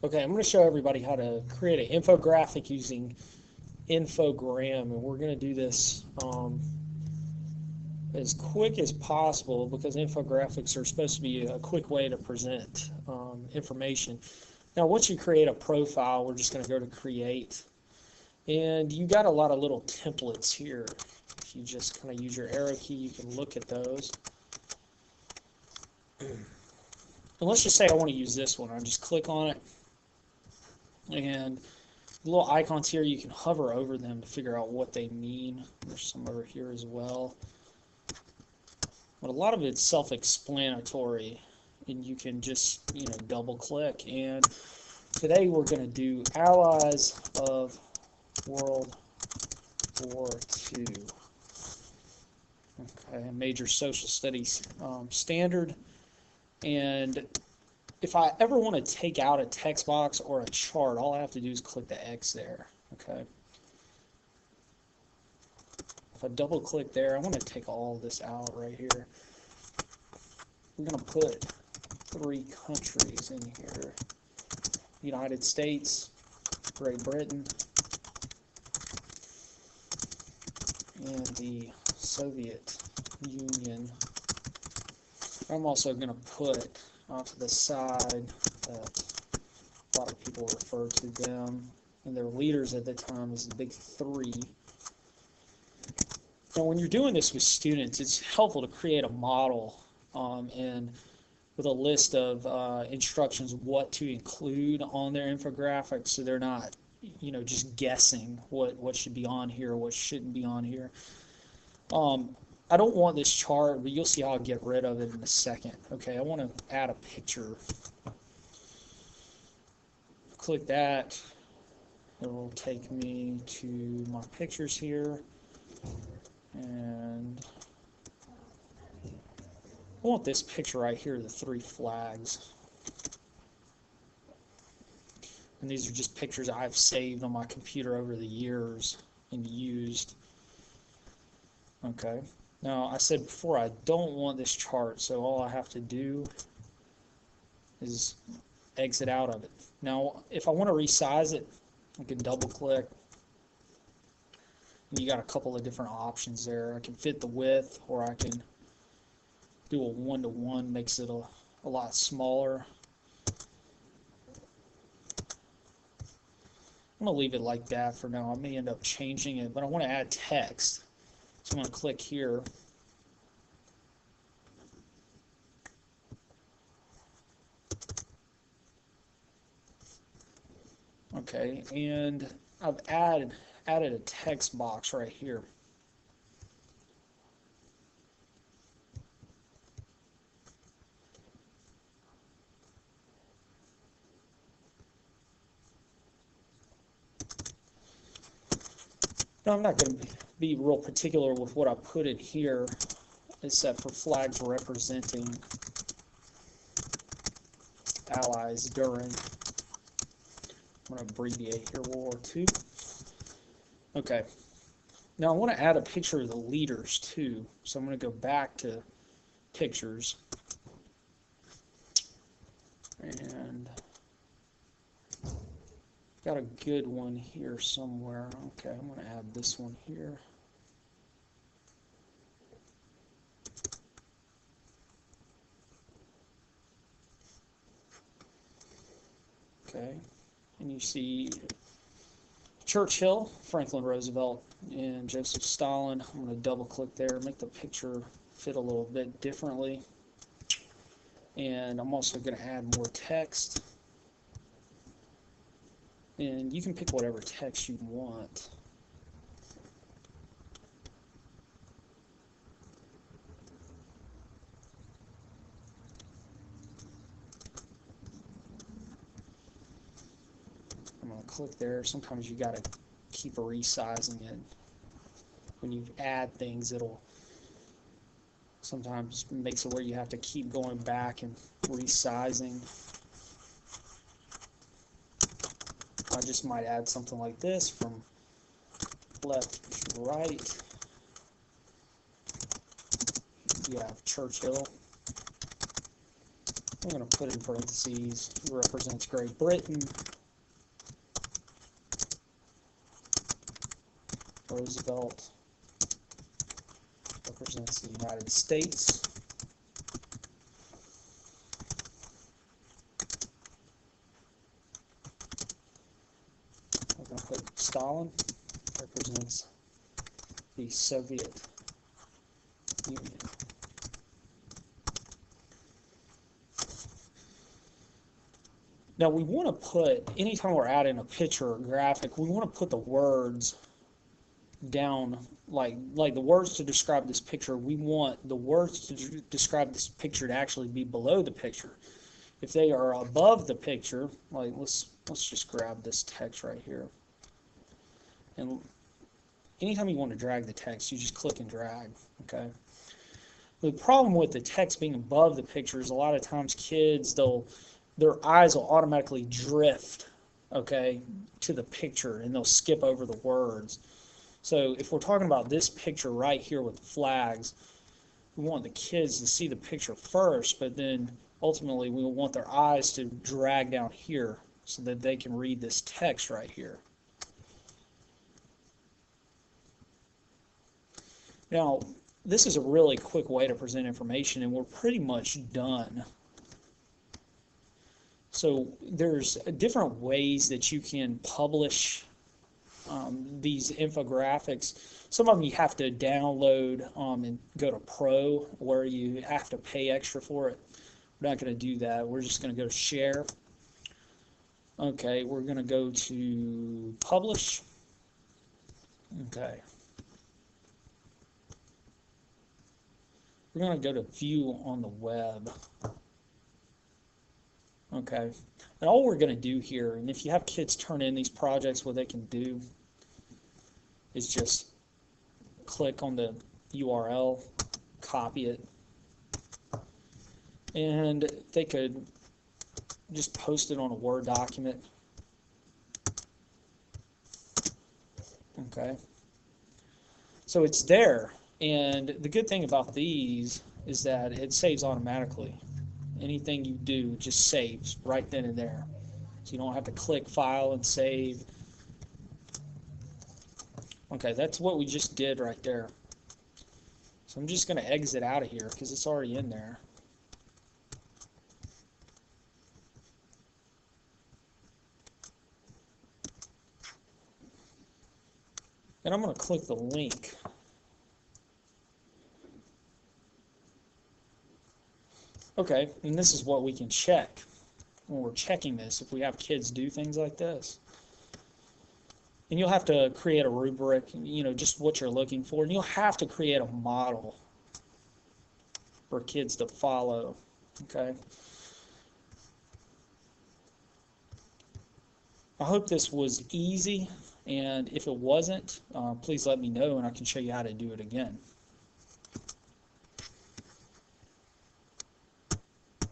Okay, I'm going to show everybody how to create an infographic using infogr.am, and we're going to do this as quick as possible because infographics are supposed to be a quick way to present information. Now, once you create a profile, we're just going to go to create, and you got a lot of little templates here. If you just kind of use your arrow key, you can look at those. And let's just say I want to use this one. I just click on it, and the little icons here, you can hover over them to figure out what they mean. There's some over here as well. But a lot of it's self-explanatory, and you can just, double click. And today we're going to do Allies of World War II. Okay, a major social studies standard. And if I ever want to take out a text box or a chart, all I have to do is click the X there. Okay. If I double click there, I want to take all this out right here. We're going to put 3 countries in here: United States, Great Britain, and the Soviet Union. I'm also going to put off to the side that a lot of people refer to them and their leaders at the time as the Big Three. Now, when you're doing this with students, it's helpful to create a model and with a list of instructions what to include on their infographics, so they're not, just guessing what should be on here, what shouldn't be on here. I don't want this chart, but you'll see how I'll get rid of it in a second. Okay, I want to add a picture. Click that. It will take me to my pictures here. And I want this picture right here, the 3 flags. And these are just pictures I've saved on my computer over the years and used. Okay. Now, I said before I don't want this chart, so all I have to do is exit out of it. Now, if I want to resize it, I can double click. And you got a couple of different options there. I can fit the width, or I can do a 1-to-1, makes it a lot smaller. I'm going to leave it like that for now. I may end up changing it, but I want to add text. So I'm going to click here. Okay, and I've added a text box right here. Now, I'm not going to be real particular with what I put in here, except for flags representing allies during, I'm going to abbreviate here, World War II. Okay. Now I want to add a picture of the leaders too. So I'm going to go back to pictures. And got a good one here somewhere. Okay, I'm going to add this one here. Okay, and you see Churchill, Franklin Roosevelt, and Joseph Stalin. I'm going to double click there, make the picture fit a little bit differently. And I'm also going to add more text. And you can pick whatever text you want. I'm going to click there. Sometimes you got to keep resizing it. When you add things, it'll sometimes makes it where you have to keep going back and resizing. I just might add something like this from left to right. You have Churchill. I'm going to put in parentheses, represents Great Britain, Roosevelt represents the United States. I'm going to put Stalin represents the Soviet Union. Now we want to put, anytime we're adding a picture or graphic, we want to put the words down, like the words to describe this picture. We want the words to describe this picture to actually be below the picture. If they are above the picture, like let's just grab this text right here. And anytime you want to drag the text, you just click and drag, okay? The problem with the text being above the picture is a lot of times kids, their eyes will automatically drift, okay, to the picture, and they'll skip over the words. So if we're talking about this picture right here with the flags, we want the kids to see the picture first, but then ultimately we want their eyes to drag down here so that they can read this text right here. Now, this is a really quick way to present information, and we're pretty much done. So there's different ways that you can publish these infographics. Some of them you have to download and go to Pro, where you have to pay extra for it. We're not going to do that. We're just going to go to Share. Okay, we're going to go to Publish. Okay. We're going to go to View on the Web. Okay, and all we're going to do here, and if you have kids turn in these projects, what they can do is just click on the URL, copy it, and they could just post it on a Word document. Okay, so it's there, and the good thing about these is that it saves automatically. Anything you do just saves right then and there. So you don't have to click File and Save. Okay, that's what we just did right there. So I'm just going to exit out of here because it's already in there. And I'm going to click the link. Okay, and this is what we can check when we're checking this, if we have kids do things like this. And you'll have to create a rubric, you know, just what you're looking for. And you'll have to create a model for kids to follow, okay? I hope this was easy, and if it wasn't, please let me know and I can show you how to do it again.